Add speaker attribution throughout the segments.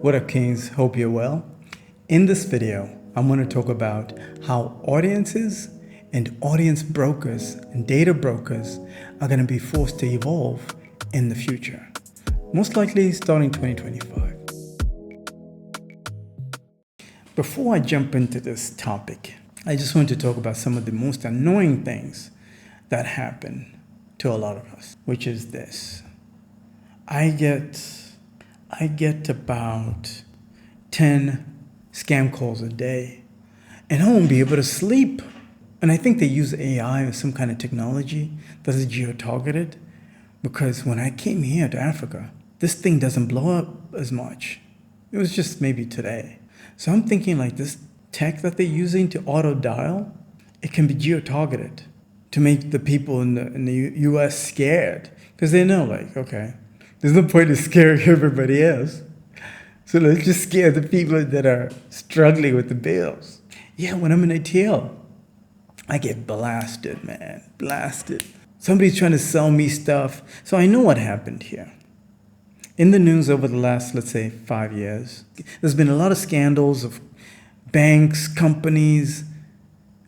Speaker 1: What up, Kings? Hope you're well. In this video, I'm going to talk about how audiences and audience brokers and data brokers are going to be forced to evolve in the future, most likely starting 2025. Before I jump into this topic, I just want to talk about some of the most annoying things that happen to a lot of us, which is this. I get about 10 scam calls a day, and I won't be able to sleep. And I think they use AI or some kind of technology that is geo-targeted, because when I came here to Africa, this thing doesn't blow up as much. It was just maybe today. So I'm thinking like this tech that they're using to auto dial, it can be geo-targeted to make the people in the US scared, because they know, like, okay, there's no point in scaring everybody else. So let's just scare the people that are struggling with the bills. Yeah, when I'm in ATL, I get blasted, man, blasted. Somebody's trying to sell me stuff. So I know what happened here. In the news over the last, let's say, 5 years, there's been a lot of scandals of banks, companies,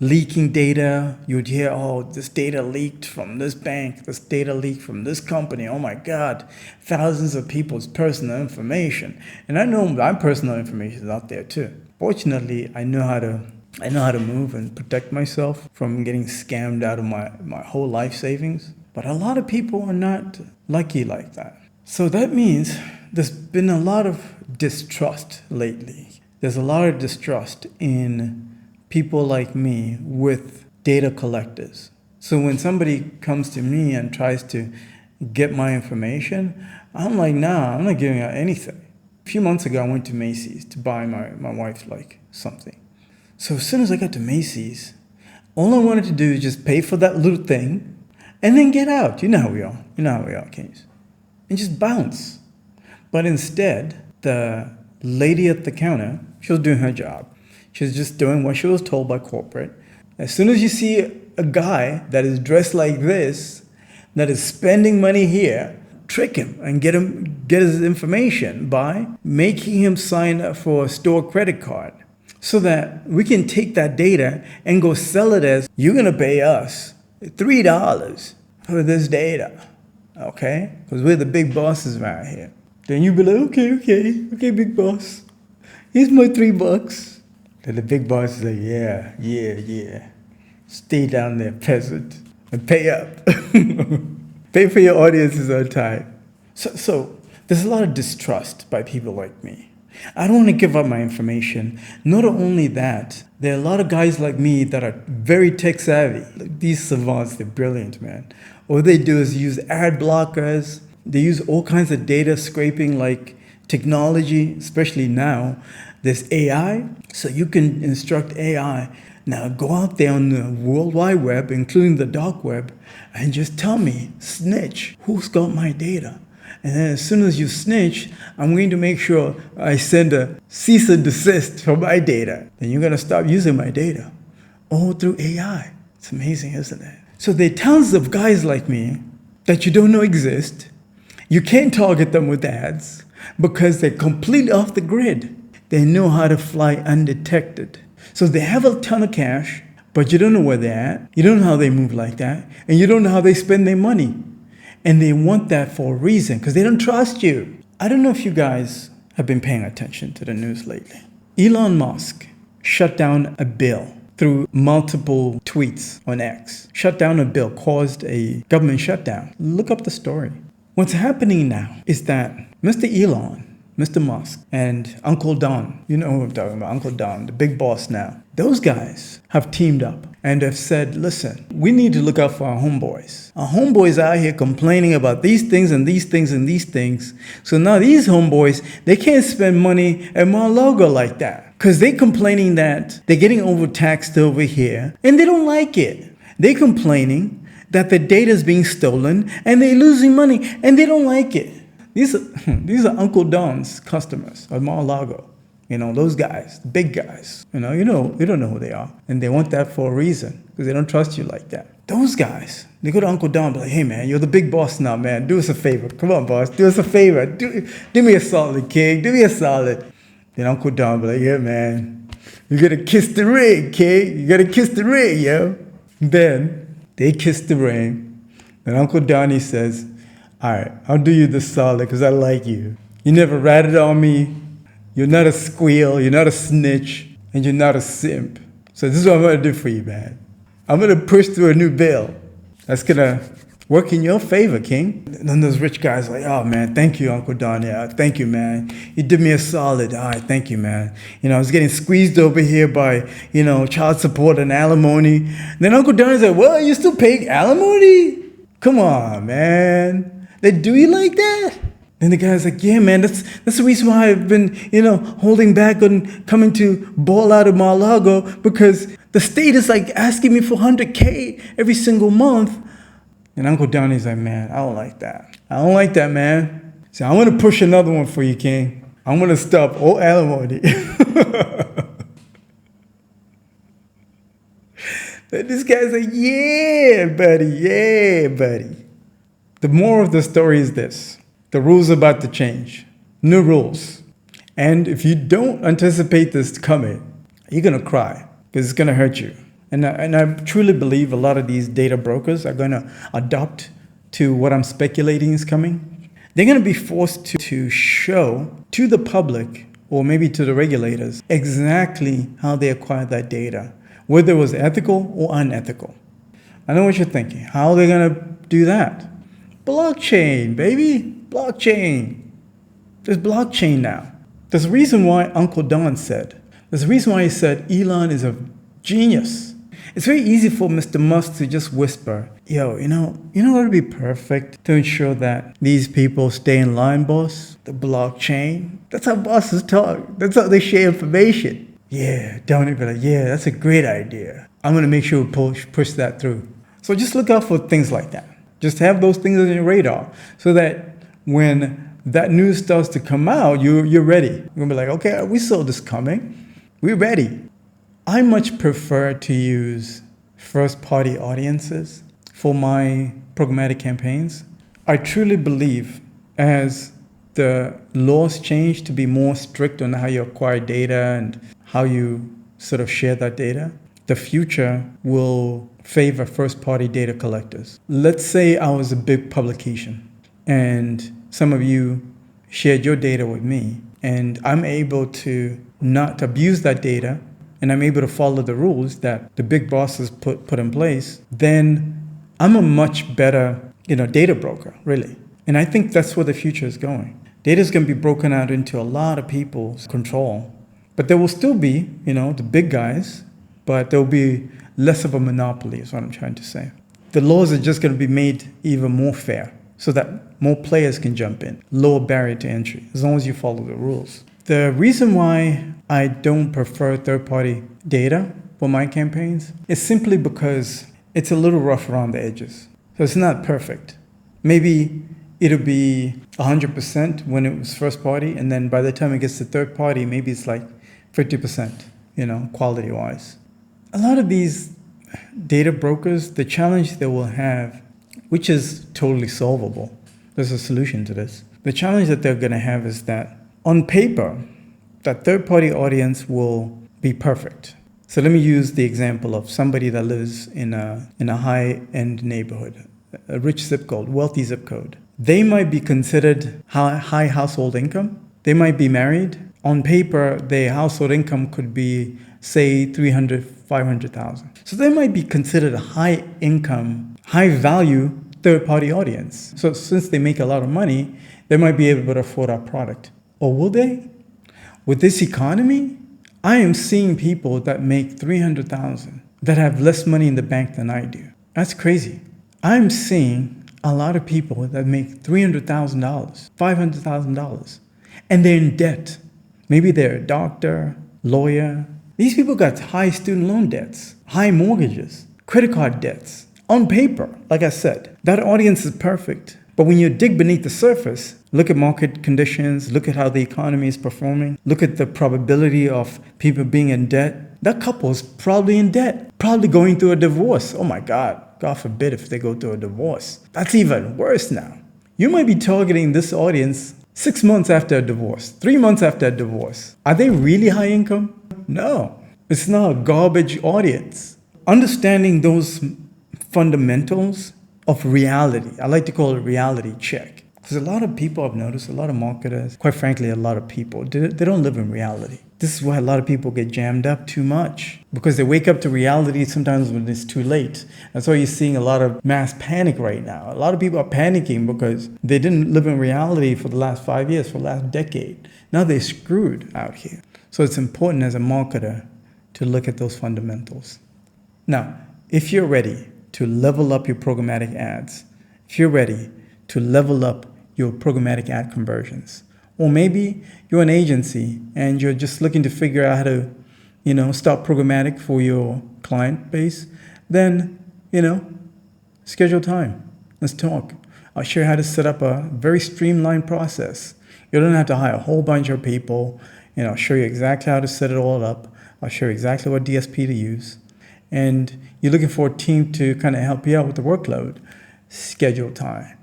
Speaker 1: leaking data. You'd hear, oh, this data leaked from this bank, this data leaked from this company. Oh my God, thousands of people's personal information. And I know my personal information is out there too. Fortunately, I know how to move and protect myself from getting scammed out of my whole life savings. But a lot of people are not lucky like that. So that means there's been a lot of distrust lately. There's a lot of distrust in people like me with data collectors. So when somebody comes to me and tries to get my information, I'm like, nah, I'm not giving out anything. A few months ago, I went to Macy's to buy my wife like something. So as soon as I got to Macy's, all I wanted to do is just pay for that little thing and then get out. You know how we are. You know how we are, Kings. And just bounce. But instead, the lady at the counter, she was doing her job. She was just doing what she was told by corporate. As soon as you see a guy that is dressed like this, that is spending money here, trick him and get his information by making him sign up for a store credit card, so that we can take that data and go sell it as, you're going to pay us $3 for this data, okay? Because we're the big bosses around here. Then you be like, okay, big boss. Here's my $3. And the big boss is like, yeah. Stay down there, peasant, and pay up. Pay for your audiences on time. So there's a lot of distrust by people like me. I don't want to give up my information. Not only that, there are a lot of guys like me that are very tech savvy. Like these savants, they're brilliant, man. All they do is use ad blockers. They use all kinds of data scraping like technology, especially now. There's AI, so you can instruct AI, now go out there on the World Wide Web, including the dark web, and just tell me, snitch, who's got my data? And then as soon as you snitch, I'm going to make sure I send a cease and desist for my data. Then you're going to stop using my data, all through AI. It's amazing, isn't it? So there are tons of guys like me that you don't know exist. You can't target them with ads because they're completely off the grid. They know how to fly undetected. So they have a ton of cash, but you don't know where they're at. You don't know how they move like that. And you don't know how they spend their money. And they want that for a reason, because they don't trust you. I don't know if you guys have been paying attention to the news lately. Elon Musk shut down a bill through multiple tweets on X. Shut down a bill, caused a government shutdown. Look up the story. What's happening now is that Mr. Elon, Mr. Musk, and Uncle Don, you know who I'm talking about, Uncle Don, the big boss now. Those guys have teamed up and have said, listen, we need to look out for our homeboys. Our homeboys out here complaining about these things and these things and these things. So now these homeboys, they can't spend money at Mar-a-Lago like that, because they're complaining that they're getting overtaxed over here and they don't like it. They're complaining that the data is being stolen and they're losing money and they don't like it. These are Uncle Don's customers at Mar-a-Lago. You know, those guys, big guys. You don't know who they are. And they want that for a reason, because they don't trust you like that. Those guys, they go to Uncle Don and be like, hey, man, you're the big boss now, man. Do us a favor. Come on, boss. Do us a favor. Do me a solid, king. Do me a solid. Then Uncle Don be like, yeah, man, you got to kiss the ring, king. You got to kiss the ring, yo. Then they kiss the ring. And Uncle Donnie says, all right, I'll do you the solid because I like you. You never ratted on me. You're not a squeal. You're not a snitch. And you're not a simp. So this is what I'm going to do for you, man. I'm going to push through a new bill that's going to work in your favor, king. And then those rich guys are like, oh, man, thank you, Uncle Don. Yeah, thank you, man. You did me a solid. All right, thank you, man. I was getting squeezed over here by, child support and alimony. And then Uncle Don is like, well, you still paying alimony? Come on, man. They do you like that? And the guy's like, yeah, man, that's the reason why I've been, holding back on coming to ball out of Mar-a-Lago, because the state is like asking me for $100K every single month. And Uncle Donnie's like, man, I don't like that. I don't like that, man. So I'm going to push another one for you, king. I'm going to stop all alimony. And this guy's like, yeah, buddy, yeah, buddy. The moral of the story is this. The rules are about to change. New rules. And if you don't anticipate this coming, you're going to cry because it's going to hurt you. And I truly believe a lot of these data brokers are going to adopt to what I'm speculating is coming. They're going to be forced to show to the public or maybe to the regulators exactly how they acquired that data, whether it was ethical or unethical. I know what you're thinking. How are they going to do that? Blockchain, baby. Blockchain. There's blockchain now. There's a reason why Uncle Don said. There's a reason why he said Elon is a genius. It's very easy for Mr. Musk to just whisper, yo, what would be perfect to ensure that these people stay in line, boss? The blockchain. That's how bosses talk. That's how they share information. Yeah, Don would be like, yeah, that's a great idea. I'm going to make sure we push that through. So just look out for things like that. Just have those things on your radar so that when that news starts to come out, you're ready. You're going to be like, okay, we saw this coming. We're ready. I much prefer to use first-party audiences for my programmatic campaigns. I truly believe as the laws change to be more strict on how you acquire data and how you sort of share that data, the future will favor first-party data collectors. Let's say I was a big publication and some of you shared your data with me, and I'm able to not abuse that data, and I'm able to follow the rules that the big bosses put in place, then I'm a much better, data broker, really. And I think that's where the future is going. Data is going to be broken out into a lot of people's control, but there will still be, the big guys, but there will be less of a monopoly is what I'm trying to say. The laws are just going to be made even more fair so that more players can jump in. Lower barrier to entry, as long as you follow the rules. The reason why I don't prefer third-party data for my campaigns is simply because it's a little rough around the edges. So it's not perfect. Maybe it'll be 100% when it was first party, and then by the time it gets to third party, maybe it's like 50%, quality-wise. A lot of these data brokers, the challenge they will have, which is totally solvable, there's a solution to this. The challenge that they're going to have is that on paper, that third-party audience will be perfect. So let me use the example of somebody that lives in a high-end neighborhood, a rich zip code, wealthy zip code. They might be considered high household income. They might be married. On paper, their household income could be, say, $300,000, $500,000. So they might be considered a high income, high value third-party audience. So since they make a lot of money, they might be able to afford our product. Or will they? With this economy, I am seeing people that make $300,000 that have less money in the bank than I do. That's crazy. I'm seeing a lot of people that make $300,000, $500,000, and they're in debt. Maybe they're a doctor, lawyer. These people got high student loan debts, high mortgages, credit card debts. On paper, like I said, that audience is perfect. But when you dig beneath the surface, look at market conditions, look at how the economy is performing, look at the probability of people being in debt. That couple is probably in debt, probably going through a divorce. Oh my God. God forbid if they go through a divorce. That's even worse now. You might be targeting this audience 6 months after a divorce, 3 months after a divorce. Are they really high income? No, it's not a garbage audience. Understanding those fundamentals of reality, I like to call it reality check. Because a lot of people I've noticed, a lot of marketers, quite frankly, a lot of people, they don't live in reality. This is why a lot of people get jammed up too much, because they wake up to reality sometimes when it's too late. That's why you're seeing a lot of mass panic right now. A lot of people are panicking because they didn't live in reality for the last 5 years, for the last decade. Now they're screwed out here. So it's important as a marketer to look at those fundamentals. Now, if you're ready to level up your programmatic ads, if you're ready to level up your programmatic ad conversions, or maybe you're an agency and you're just looking to figure out how to, start programmatic for your client base, then, schedule time. Let's talk. I'll show you how to set up a very streamlined process. You don't have to hire a whole bunch of people. I'll show you exactly how to set it all up. I'll show you exactly what DSP to use. And you're looking for a team to kind of help you out with the workload. Schedule time.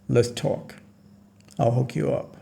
Speaker 1: Let's talk. I'll hook you up.